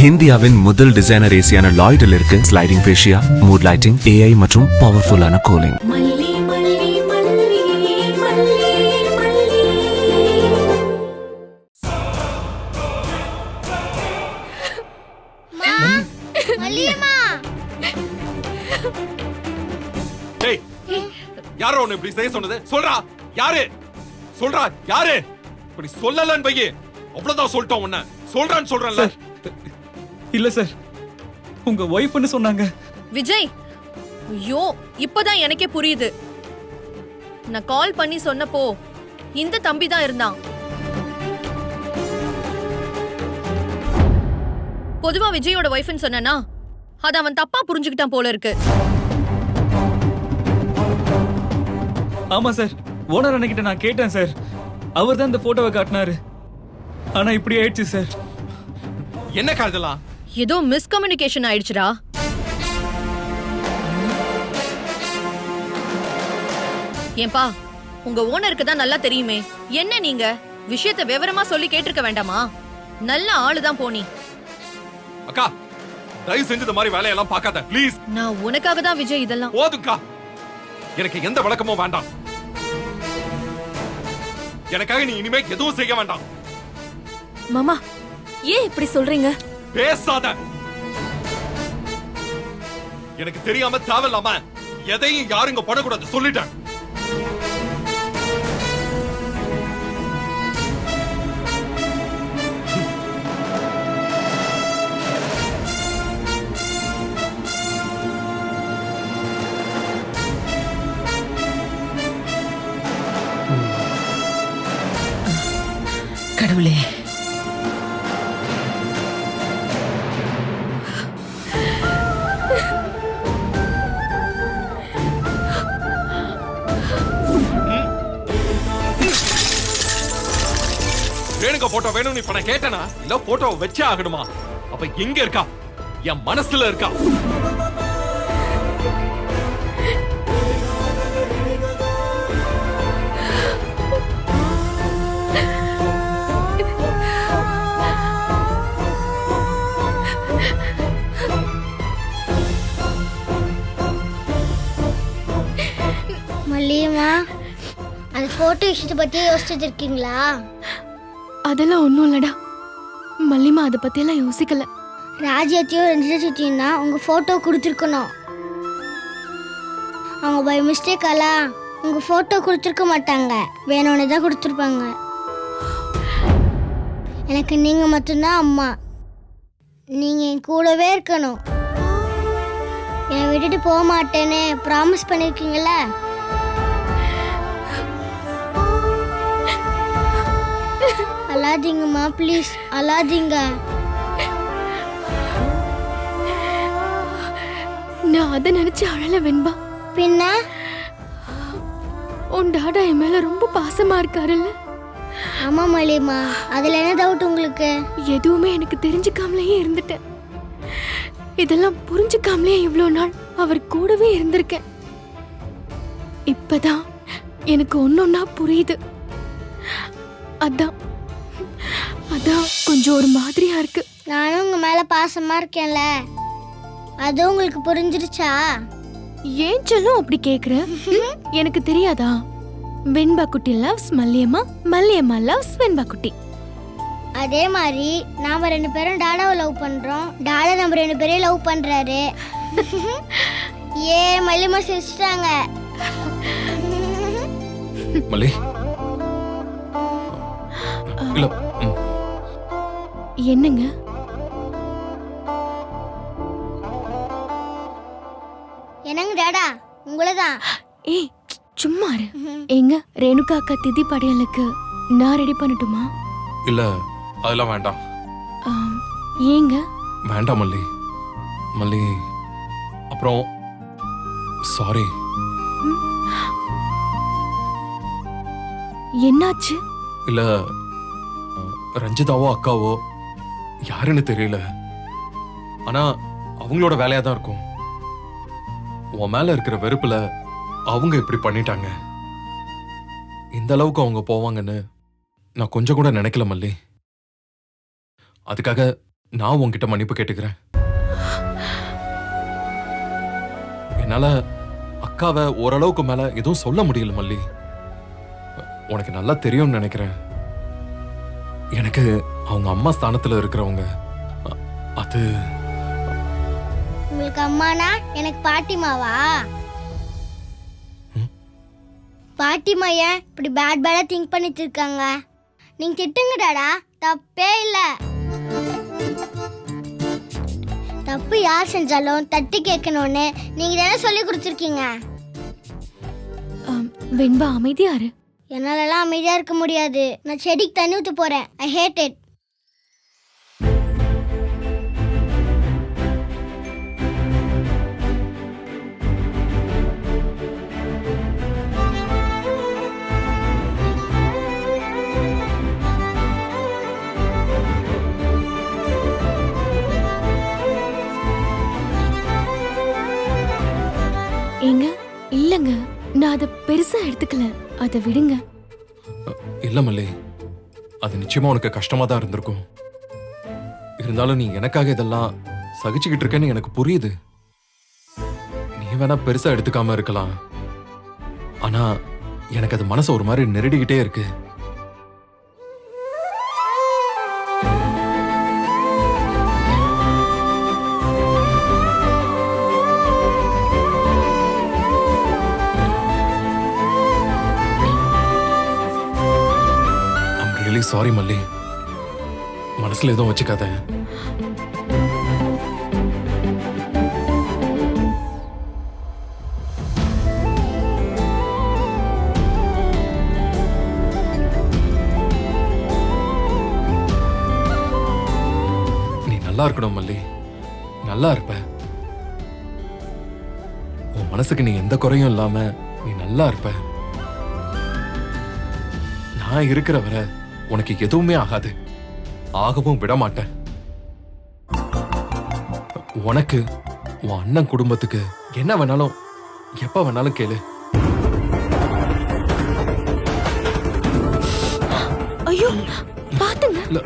இந்தியாவின் முதல் டிசைனர் ஏசியான லாய்டில் இருக்கு sliding fascia, mood lighting, AI மற்றும் பவர்ஃபுல்லான கூலிங். யாரோ உன்னை இப்படி செய்ய சொன்னது? சொல்றா யாரு? சொல்றா யாரு? இப்படி சொல்லலன்னு பையே அவ்வளவுதான் சொல்லிட்டோம். உன்ன சொல்றான்னு சொல்றேன்ல. இல்ல சார், உங்க ஒய்ஃப்னு சொன்னாங்க. விஜய், ஐயோ இப்பதான் எனக்கே புரியுது. நான் கால் பண்ணி சொன்னப்போ இந்த தம்பி தான் இருந்தான். பொதுவா விஜயோட ஒய்ஃப்னு சொன்னா அத அவன் தப்பா புரிஞ்சுக்கிட்டான் போல இருக்கு. ஆமா சார், ஓனர் அண்ணகிட்ட நான் கேட்டேன் சார். அவர் தான் இந்த போட்டோவை காட்டினாரு. ஆனா இப்படி ஆயிடுச்சு சார். என்ன காதலா? ஏதோ மிஸ்கம்யூனிகேஷன் ஆயிடுச்சுடா. ஏன்பா, உங்க ஓனருக்கு தான் நல்லா தெரியுமே. என்ன நீங்க விஷயத்தை விவரமா சொல்லி கேட்டிருக்க வேண்டாமா? நல்ல ஆளுதான் போனி. அக்கா, தயவு செஞ்சு இந்த மாதிரி வேலையெல்லாம் பார்க்காத ப்ளீஸ். நான் உனக்காக தான் விஜய் இதெல்லாம். போதும்க்கா, எனக்கு எந்த விளக்கமும் வேண்டாம். எனக்காக நீ இனிமே எதுவும் செய்ய வேண்டாம். மாமா, ஏன் இப்படி சொல்றீங்க? பேசாத. எனக்கு தெரியாம தேவையில்லாம எதையும் யாருங்க பண்ணக்கூடாது சொல்லிட்டேன். கடவுளே, வேணுங்க போட்டோ வேணும் நீ பணம் கேட்டனா? இல்ல போட்டோ வச்சே ஆகணுமா? அப்ப எங்க இருக்கா? என் மனசுல இருக்கா? மல்லியம்மா, அந்த போட்டோ விஷயத்தை பத்தியே யோசிச்சுட்டு இருக்கீங்களா? அதெல்லாம் ஒன்றும் இல்லடா மல்லிமா, அதை பற்றியெல்லாம் யோசிக்கல. ராஜ்யத்தையும் ரஞ்சிதத்தையும் தான் உங்கள் ஃபோட்டோ கொடுத்துருக்கணும். அவங்க பை மிஸ்டேக்கெல்லாம் உங்கள் ஃபோட்டோ கொடுத்துருக்க மாட்டாங்க, வேணும்னு தான் கொடுத்துருப்பாங்க. எனக்கு நீங்கள் மட்டும்தான் அம்மா. நீங்கள் என் கூடவே இருக்கணும். என்னை விட்டுட்டு போக மாட்டேன்னு ப்ராமிஸ் பண்ணியிருக்கீங்களா? அழாதீங்கம்மா, ப்ளீஸ் அழாதீங்க. நான் அதை நினைச்சு அழல வெண்பா. பின்ன உன் டாடா என் மேல ரொம்ப பாசமா இருக்காருல்ல? ஆமா மல்லியம்மா, அதுல என்ன டவுட் உங்களுக்கு? எதுவுமே எனக்கு தெரிஞ்சுக்காமலேயே இருந்துட்டேன். இதெல்லாம் புரிஞ்சுக்காமலே இவ்வளோ நாள் அவர் கூடவே இருந்திருக்கேன். இப்பதான் எனக்கு ஒன்னொன்னா புரியுது. அதான் கொஞ்சம் ஒரு மாதிரியா இருக்கு. நானும் உங்க மேல பாசமா இருக்கேன்ல, அது உங்களுக்கு புரிஞ்சிருச்சா? ஏன் சொல்லும் அப்படி கேக்குற? எனக்கு தெரியாதா? வெண்பா குட்டி லவ்ஸ் மல்லியம்மா, மல்லியம்மா லவ்ஸ் வெண்பா குட்டி. அதே மாதிரி நாம ரெண்டு பேரும் டாடாவை லவ் பண்றோம், டாடா நம்ம ரெண்டு பேரையும் லவ் பண்றாரு. ஏ மல்லியம்மா சிரிச்சிட்டாங்க. மல்லி இல்ல. என்னங்க? என்னங்க டாடா, உங்களதான். ஏய் சும்மா இரு. எங்க ரேணுகா அக்கா திதி படையலுக்கு நான் ரெடி பண்ணட்டுமா? இல்ல, அதெல்லாம் வேண்டாம். ஏங்க? வேண்டாம் மல்லி. மல்லி, அப்புறம் சாரி. என்னாச்சு? இல்ல, ரஞ்சிதாவோ அக்காவோ யாருன்னு தெரியல, ஆனா அவங்களோட வேலையா தான் இருக்கும். உன் மேல இருக்கிற வெறுப்புல அவங்க இப்படி பண்ணிட்டாங்க. இந்த அளவுக்கு அவங்க போவாங்கன்னு நான் கொஞ்சம் கூட நினைக்கல மல்லி. அதுக்காக நான் உன்கிட்ட மன்னிப்பு கேட்டுக்கிறேன். என்னால அக்காவை ஓரளவுக்கு மேல எதுவும் சொல்ல முடியல மல்லி. உனக்கு நல்லா தெரியும்னு நினைக்கிறேன். எனக்கு அவங்க அம்மா ஸ்தானத்துல இருக்கிறவங்க அது உங்களுக்கு அம்மானா எனக்கு பாட்டிமாவா? பாட்டிமா ஏன் இப்படி பேடா திங்க் பண்ணிட்டு இருக்காங்க? நீங்க திட்டுங்க டாடா, தப்பே இல்ல. தப்பு யார் செஞ்சாலும் தட்டி கேட்கணும்னு நீங்க தானே சொல்லி கொடுத்துருக்கீங்க. வெண்பா அமைதியாரு. என்னாலலாம் அமைதியா இருக்க முடியாது. நான் செடிக்கு தண்ணி ஊத்த போறேன். ஐ ஹேட் இட். ஏங்க இல்லங்க, நான் அதை பெருசா எடுத்துக்கல. அதை விடுங்க. இல்ல மல்லி, அது நிச்சயமா உனக்கு கஷ்டமா தான் இருந்திருக்கும். இருந்தாலும் நீ எனக்காக இதெல்லாம் சகிச்சுக்கிட்டு இருக்கேன்னு எனக்கு புரியுது. நீ வேணா பெருசா எடுத்துக்காம இருக்கலாம். ஆனா எனக்கு அது மனசு ஒரு மாதிரி நெருடிக்கிட்டே இருக்கு. சாரி மல்லி, மனசுல எதுவும் வச்சுக்காத. நீ நல்லா இருக்கணும் மல்லி, நல்லா இருப்ப. உன் மனசுக்கு நீ எந்த குறையும் இல்லாம நீ நல்லா இருப்ப. நான் இருக்கிற வரை உனக்கு எதுவுமே ஆகாது, ஆகவும் விட மாட்டேன். உனக்கு உன் அண்ணன் குடும்பத்துக்கு என்ன வேணாலும் எப்ப வேணாலும் கேளு. ஐயோ பாத்துங்க. இல்ல,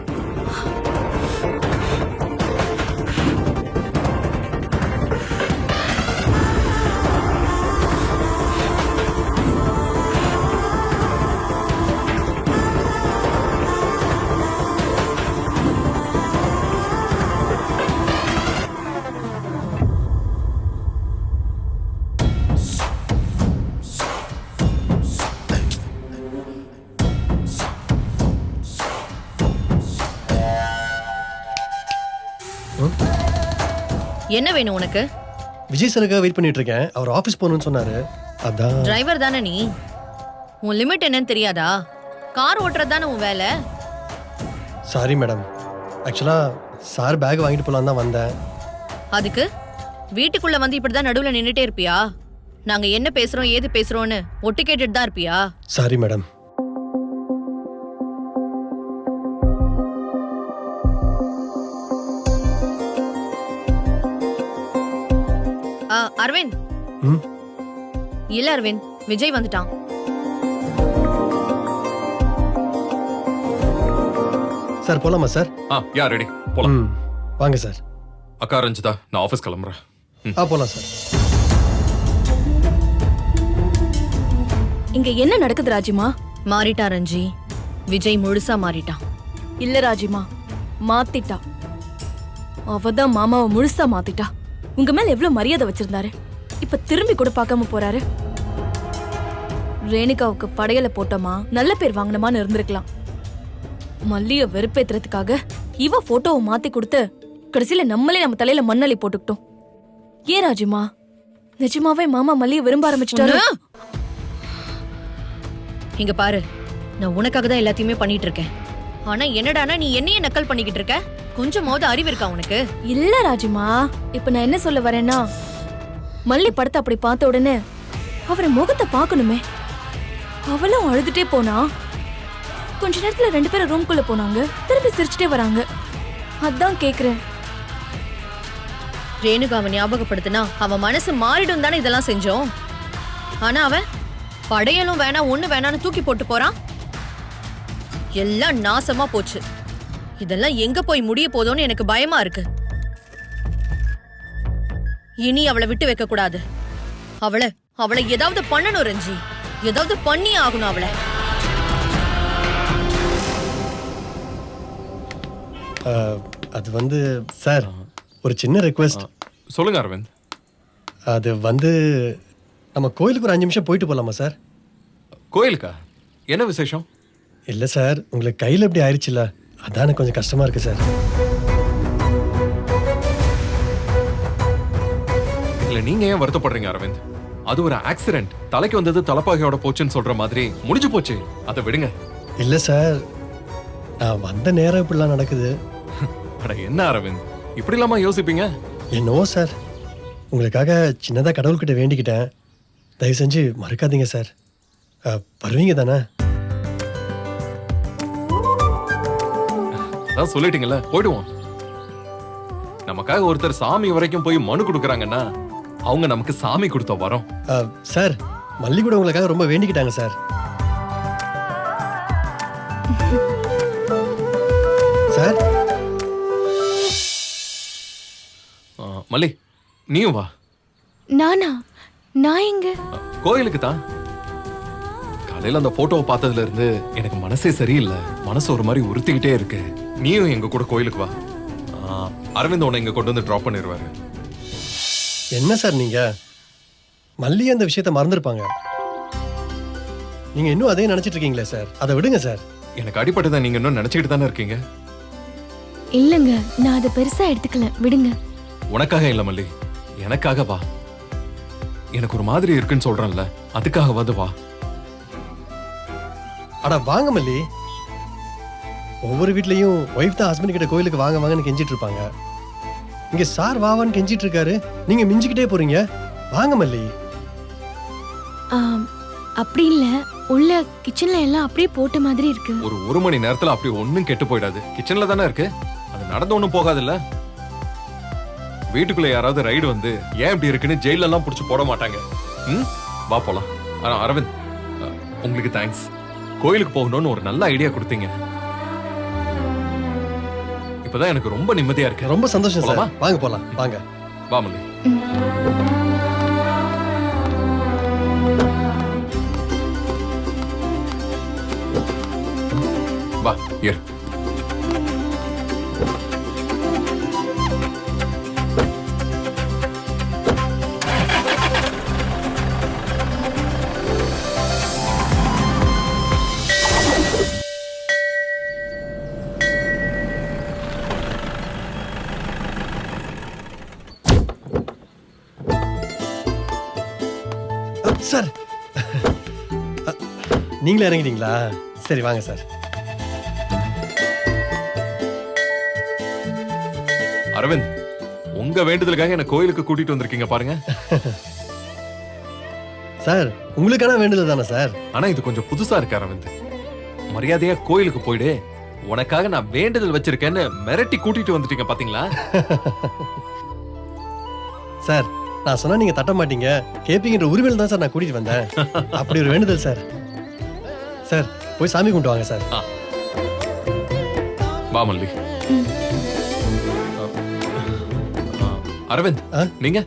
என்ன வேணும் உனக்கு? விஜய் சருக்காக வெயிட் பண்ணிட்டு இருக்கேன். அவர் ஆபீஸ் போகணும்னு சொன்னாரு. அதான். டிரைவர் தானே நீ? உன் லிமிட் என்னன்னு தெரியாதா? கார் ஓட்டுறது தானே உன் வேலை. சாரி மேடம், ஆக்சுவலா சார் பேக் வாங்கிட்டு போலாம் தான் வந்தேன். அதுக்கு வீட்டுக்குள்ள வந்து இப்படிதான் நடுவுல நின்னுட்டே இருப்பியா? நாங்க என்ன பேசுறோம் ஏது பேசுறோம்னு ஒட்டு கேட்டுட்டு தான் இருப்பியா? Sorry madam. அரவிந்த். ம். இல்ல அரவிந்த், விஜய் வந்துட்டான். சார் போலாமா சார்? யா ரெடி, போலாம். வாங்க சார். அக்கா ரஞ்சிதா, நான் ஆபீஸ் கிளம்புறேன். போலாம் சார். இங்க என்ன நடக்குது ராஜிமா? மாறிட்டா ரஞ்சி, விஜய் முழுசா மாறிட்டான். இல்ல ராஜிமா, மாத்திட்டா. அவதான் மாமாவை முழுசா மாத்திட்டா. உங்க மேல எவ்வளவு மரியாதை வச்சிருந்தாரு, இப்ப திரும்பி கூட பார்க்காம போறாரு. ரேணுகாவுக்கு படையல போட்டோமா நல்ல பேர் வாங்கினமான்னு இருந்திருக்கலாம். மல்லிய வெறுப்பேத்துறதுக்காக இவ போட்டோவை மாத்தி கொடுத்து கடைசியில நம்மளே நம்ம தலையில மண்ணள்ளி போட்டுக்கிட்டோம். ஏன் ராஜிமா, நிஜமாவே மாமா மல்லிய விரும்ப ஆரம்பிச்சுட்டாரு? இங்க பாரு, நான் உனக்காக தான் எல்லாத்தையுமே பண்ணிட்டு இருக்கேன். ஆனா என்னடானா நீ என்னையே நக்கல் பண்ணிக்கிட்டு இருக்க. கொஞ்சமாவது அறிவு இருக்கா உனக்கு? இல்ல ராஜிமா, இப்ப நான் என்ன சொல்ல வரேன்னா, மல்லி படத்தை அப்படி பார்த்த உடனே அவரை முகத்தை பார்க்கணுமே. அவளும் அழுதுட்டே போனா. கொஞ்ச நேரத்துல 2 பேரும் ரூம்குள்ள போனாங்க, திரும்பி சிரிச்சுட்டே வராங்க. அதான் கேக்குறேன். ரேணுகாவை ஞாபகப்படுத்தினா அவன் மனசு மாறிடும் தானே இதெல்லாம் செஞ்சோம். ஆனா அவன் படையலும் வேணாம் ஒண்ணு வேணான்னு தூக்கி போட்டு போறான். எல்லாம் நாசமா போச்சு. இதெல்லாம் எங்க போய் முடிய போதோன்னு எனக்கு பயமா இருக்கு. இனி அவளை விட்டு வைக்க கூடாது. அவளை ஏதாவது பண்ணணும் ரஞ்சி. ஏதாவது பண்ணி ஆகணும் அவளை. அது வந்து சார் ஒரு சின்ன ரெக்வெஸ்ட். சொல்லுங்க அரவிந்த். அது வந்து நம்ம கோயிலுக்கு ஒரு 5 நிமிஷம் போயிட்டு போகலாமா சார்? கோயிலுக்கா? என்ன விசேஷம்? இல்லை சார், உங்களுக்கு கையில் எப்படி ஆயிடுச்சுல்ல, அதான் எனக்கு கொஞ்சம் கஷ்டமாக இருக்குது சார். இல்ல நீங்க ஏன் வருத்தப்படுறீங்க அரவிந்த்? அது ஒரு ஆக்சிடென்ட். தலைக்கு வந்தது தலைப்பாகையோட போச்சுன்னு சொல்ற மாதிரி முடிஞ்சு போச்சு. அதை விடுங்க. இல்லை சார், நான் வந்த நேரம் இப்படிலாம் நடக்குது. அட என்ன அரவிந்த், இப்படி இல்லாம யோசிப்பீங்க? என்னவோ சார், உங்களுக்காக சின்னதாக கடவுள்கிட்ட வேண்டிக்கிட்டேன். தயவு செஞ்சு மறக்காதீங்க சார். வருவீங்க தானே? அதான் சொல்லிட்டீங்கல்ல, போயிடுவோம். நமக்காக ஒருத்தர் சாமி வரைக்கும் போய் மனு கொடுக்குறாங்கன்னா அவங்க நமக்கு சாமி கொடுத்த வரோம். சார், மல்லி கூட உங்களுக்காக ரொம்ப வேண்டிக்கிட்டாங்க சார். சார் மல்லி, நீயும் வா. நானா? நான் எங்க? கோயிலுக்கு தான். காலையில அந்த போட்டோவை பார்த்ததுல இருந்து எனக்கு மனசே சரியில்லை. மனசு ஒரு மாதிரி உறுத்திக்கிட்டே இருக்கு. நீயும் எங்க கூட கோயிலுக்கு வா. அரவிந்த் உன்னை இங்க கொண்டு வந்து டிராப் பண்ணிடுவாரு. என்ன சார் நீங்க? மல்லி அந்த விஷயத்த மறந்துருப்பாங்க. நீங்க இன்னும் அதையும் நினைச்சிட்டு இருக்கீங்களே சார், அதை விடுங்க சார். எனக்கு அடிப்பட்டதை நீங்க இன்னும் நினைச்சுக்கிட்டு தானே இருக்கீங்க. இல்லங்க, நான் அதை பெருசா எடுத்துக்கல, விடுங்க. உனக்காக இல்ல மல்லி, எனக்காக வா. எனக்கு ஒரு மாதிரி இருக்குன்னு சொல்றேன்ல, அதுக்காகவாது வா. அட வாங்க மல்லி. ஒவ்வொரு வீட்லயும் ஒய்ஃப் தான் ஹஸ்பண்ட் கிட்ட கோயிலுக்கு வாங்க வாங்கன்னு கெஞ்சிட்டு இருப்பாங்க. இங்க சார் வாவான்னு கெஞ்சிட்டு இருக்காரு, நீங்க மிஞ்சிக்கிட்டே போறீங்க. வாங்க மல்லி. அப்படி இல்ல, உள்ள கிச்சன்ல எல்லாம் அப்படியே போட்ட மாதிரி இருக்கு. ஒரு மணி நேரத்துல அப்படி ஒண்ணும் கெட்டு போயிடாது. கிச்சன்ல தானே இருக்கு, அது நடந்து ஒண்ணும் போகாதுல்ல. வீட்டுக்குள்ள யாராவது ரைடு வந்து ஏன் இப்படி இருக்குன்னு ஜெயில எல்லாம் புடிச்சு போட மாட்டாங்க. வா போலாம். அரவிந்த், உங்களுக்கு தேங்க்ஸ். கோயிலுக்கு போகணும்னு ஒரு நல்ல ஐடியா கொடுத்தீங்க. இப்பதான் எனக்கு ரொம்ப நிம்மதியா இருக்கு. ரொம்ப சந்தோஷம் சார். வாங்க போலாம், வாங்க. வா மல்லி. வா ஏறு. சார், நீங்களே இறங்கிட்டீங்களா? சரி வாங்க சார். அரவிந்த், உங்க வேண்டுதலுக்காக என்ன கோயிலுக்கு கூட்டிட்டு வந்திருக்கீங்க பாருங்க. சார், உங்களுக்கான வேண்டுதல் தானே சார்? ஆனா இது கொஞ்சம் புதுசா இருக்கு அரவிந்த். மரியாதையா கோயிலுக்கு போயிடு, உனக்காக நான் வேண்டுதல் வச்சிருக்கேன்னு மிரட்டி கூட்டிட்டு வந்துட்டீங்க பாத்தீங்களா? சார், நான் சொன்னா நீங்க தட்ட மாட்டீங்க, கேப்பீங்கன்ற உரிமையில தான் சார் நான் கூட்டிட்டு வந்தேன். அப்படி ஒரு வேண்டுதல் சார். சார், போய் சாமி கும்பிட்டு வாங்க சார். வா மல்லி. அரவிந்த், நீங்க?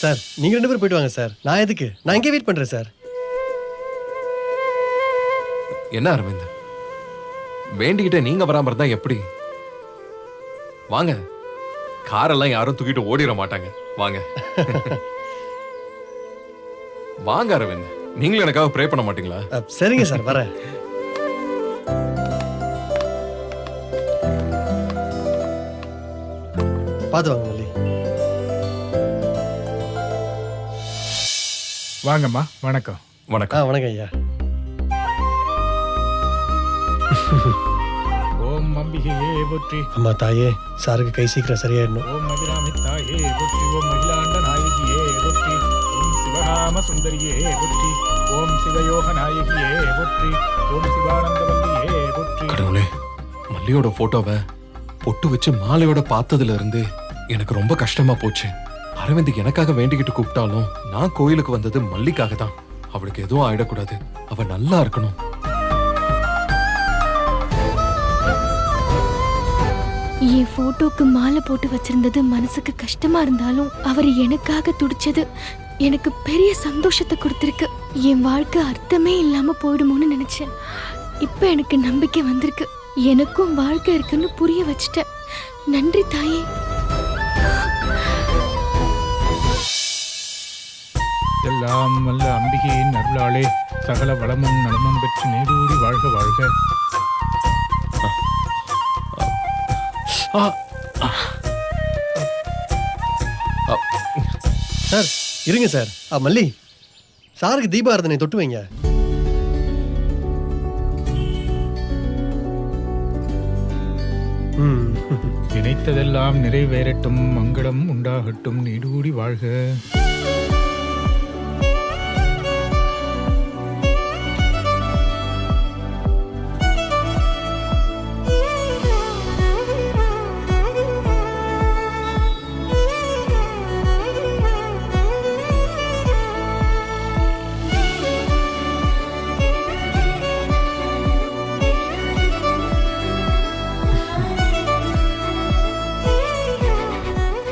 சார், நீங்க 2 பேரும் போயிட்டு வாங்க சார். நான் எதுக்கு? நான் இங்கே வெயிட் பண்றேன் சார். என்ன அரவிந்த், வேண்டிக்கிட்ட நீங்க வராம இருந்தா எப்படி? வாங்க, காரெல்லாம் யாரும் தூக்கிட்டு ஓடிட மாட்டாங்க. வாங்க. வாங்க அரவிந்த், நீங்களும் எனக்காக ப்ரே பண்ண மாட்டீங்களா? சரிங்க சார், வரேன். பார்த்து வாங்க மல்லி. வாங்கம்மா. வணக்கம். வணக்கம். வணக்கம் ஐயா. ஓம் அம்பிகையே போற்றி. அம்மா தாயே, சாருக்கு கை சீக்கிரம் சரியாயிடணும். ஓம் அபிராமி தாயே போற்றி. ஓம் மகிழாண்ட நாயகியே போற்றி. ஓம் சிவகாம சுந்தரியே போற்றி. ஓம் சிவயோக நாயகியே போற்றி. ஓம் சிவானந்தவல்லியே போற்றி. கடவுளே, மல்லியோட போட்டோவை பொட்டு வச்சு மாலையோட பார்த்ததுல இருந்து எனக்கு ரொம்ப கஷ்டமா போச்சு. அரவிந்த் எனக்காக வேண்டிக்கிட்டு கூப்பிட்டாலும் நான் கோயிலுக்கு வந்தது மல்லிக்காக தான். அவளுக்கு எதுவும் ஆயிடக்கூடாது, அவ நல்லா இருக்கணும். என் போட்டோக்கு மாலை போட்டு வச்சிருந்தது மனசுக்கு கஷ்டமா இருந்தாலும் அவர் எனக்காக துடிச்சது எனக்கு பெரிய சந்தோஷத்தை கொடுத்திருக்கு. என் வாழ்க்கை அர்த்தமே இல்லாம போயிடுமோன்னு நினைச்சேன். இப்ப எனக்கு நம்பிக்கை வந்திருக்கு. எனக்கும் வாழ்க்கை இருக்குன்னு புரிய வச்சிட்டேன். நன்றி தாயே. எல்லாம் வல்ல அம்பிகையின் அருளாலே சகல வளமும் நலமும் பெற்று நீடூடி வாழ்க வாழ்க. சார் இருங்க சார். மல்லி, சாருக்கு தீபாராதனை தொட்டு வைங்க. நினைத்ததெல்லாம் நிறைவேறட்டும், மங்களம் உண்டாகட்டும், நீடூடி வாழ்க.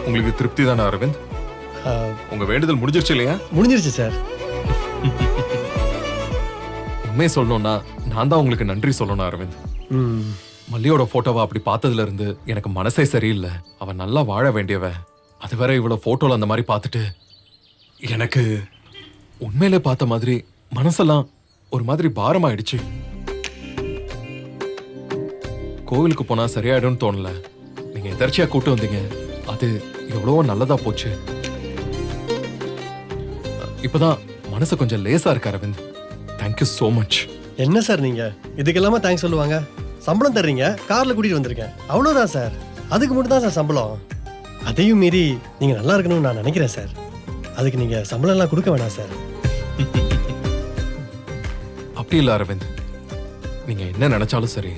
உங்களுக்கு திருப்தி தானே அரவிந்த்? உங்க வேண்டுதல் முடிஞ்சிருச்சு இல்லையா? முடிஞ்சிருச்சு சார். உண்மையை சொல்லணும்னா நான் தான் உங்களுக்கு நன்றி சொல்லணும் அரவிந்த். மல்லியோட போட்டோவை அப்படி பார்த்ததுல இருந்து எனக்கு மனசே சரியில்லை. அவன் நல்லா வாழ வேண்டியவ. அதுவரை இவ்வளவு போட்டோல அந்த மாதிரி பார்த்துட்டு எனக்கு உண்மையிலே பார்த்த மாதிரி மனசெல்லாம் ஒரு மாதிரி பாரமாயிடுச்சு. கோவிலுக்கு போனா சரியாயிடும்னு தோணல. நீங்க எதர்ச்சியா கூட்டு வந்தீங்க. அது எவ்வளவோ நல்லதா போச்சு. இப்பதான் மனசு கொஞ்சம் லேசா இருக்கு அரவிந்த். Thank you so much. என்ன சார் நீங்க இதுக்கெல்லாமா தேங்க்ஸ் சொல்லுவாங்க? சம்பளம் தர்றீங்க, கார்ல கூட்டிட்டு வந்திருக்கேன், அவ்வளவுதான் சார். அதுக்கு மட்டும் தான் சார் சம்பளம். அதையும் மீறி நீங்க நல்லா இருக்கணும்னு நான் நினைக்கிறேன் சார். அதுக்கு நீங்க சம்பளம் எல்லாம் கொடுக்க வேணாம் சார். அப்படி இல்ல அரவிந்த், நீங்க என்ன நினைச்சாலும் சரி,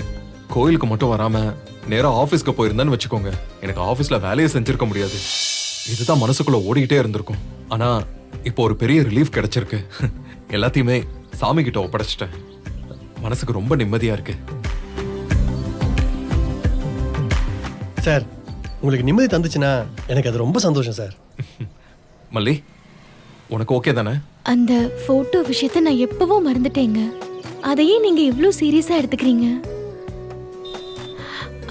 கோயிலுக்கு மட்டும் வராம நேரா ஆபீஸ்க்கு போயிருந்தேன்னு வச்சுக்கோங்க, எனக்கு ஆபீஸ்ல வேலையை செஞ்சிருக்க முடியாது. இதுதான் மனசுக்குள்ள ஓடிக்கிட்டே இருந்திருக்கும். ஆனா இப்போ ஒரு பெரிய ரிலீஃப் கிடைச்சிருக்கு. எல்லாத்தையுமே சாமி கிட்ட ஒப்படைச்சிட்டேன். மனசுக்கு ரொம்ப நிம்மதியா இருக்கு. சார் உங்களுக்கு நிம்மதி தந்துச்சுன்னா எனக்கு அது ரொம்ப சந்தோஷம் சார். மல்லி, உனக்கு ஓகே தானே? அந்த போட்டோ விஷயத்தை நான் எப்பவோ மறந்துட்டேங்க. அதையே நீங்க இவ்ளோ சீரியஸா எடுத்துக்கிறீங்க.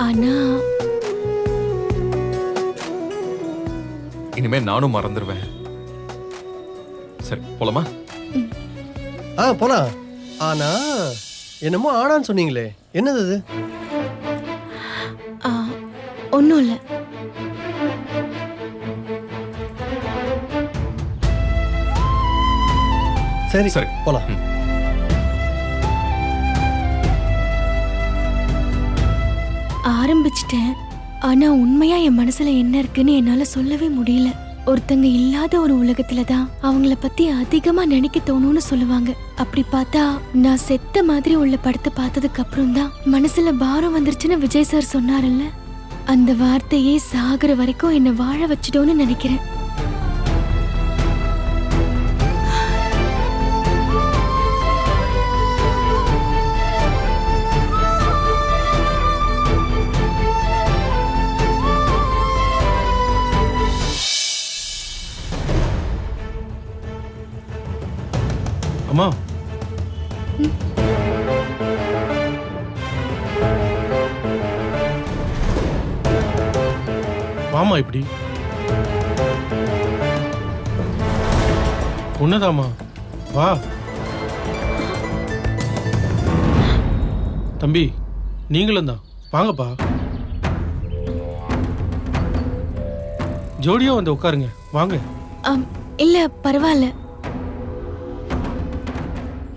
ஆனா இனிமே நானும் மறந்துடுவேன். சரி போலாமா? போலாம். ஆனா என்னமோ ஆனான்னு சொன்னீங்களே, என்னது அது? ஒன்றும் இல்லை. சரி சரி போலாம். ஆரம்பிச்சிட்டேன். ஆனா உண்மையா என் மனசுல என்ன இருக்குன்னு என்னால சொல்லவே முடியல. ஒருத்தங்க இல்லாத ஒரு உலகத்துல தான் அவங்கள பத்தி அதிகமா நினைக்க தோணும்னு சொல்லுவாங்க. அப்படி பார்த்தா நான் செத்த மாதிரி உள்ள படத்தை பார்த்ததுக்கு அப்புறம் தான் மனசுல பாரம் வந்துருச்சுன்னு விஜய் சார் சொன்னார்ல, அந்த வார்த்தையே சாகுற வரைக்கும் என்ன வாழ வச்சிட்டோன்னு நினைக்கிறேன். அம்மா, வாமா இப்படி. உன்னதாமா, வா. தம்பி, நீங்களும் தான் வாங்கப்பா. ஜோடியா வந்து உட்காருங்க, வாங்க. இல்ல பரவாயில்ல.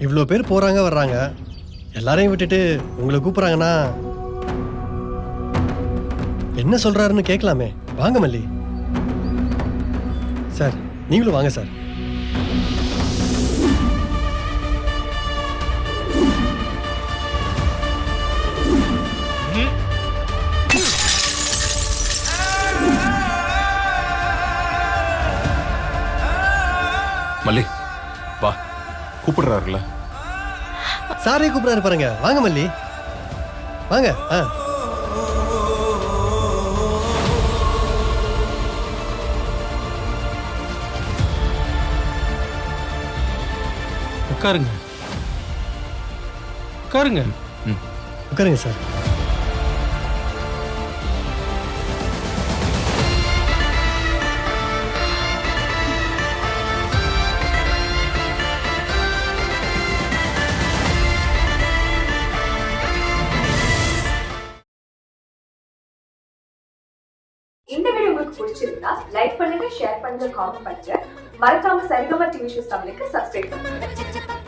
இவ்வளோ பேர் போறாங்க வர்றாங்க, எல்லாரையும் விட்டுட்டு உங்களை கூப்பிடுறாங்கன்னா என்ன சொல்றாருன்னு கேட்கலாமே. வாங்க மல்லி. சார் நீங்களும் வாங்க சார். மல்லி வா, கூப்பிடுறாருல. சாரே கூப்பிடுறாரு பாருங்க. வாங்க மல்லி, வாங்க. உட்காருங்க உட்காருங்க. உட்காருங்க சார். இந்த வீடியோ உங்களுக்கு பிடிச்சிருந்தா லைக் பண்ணுங்க, ஷேர் பண்ணுங்க, காமெண்ட் பண்ணுங்க. மறக்காம சரிகமா டிவி ஷோஸ் தமிழுக்கு சப்ஸ்கிரைப் பண்ணுங்க.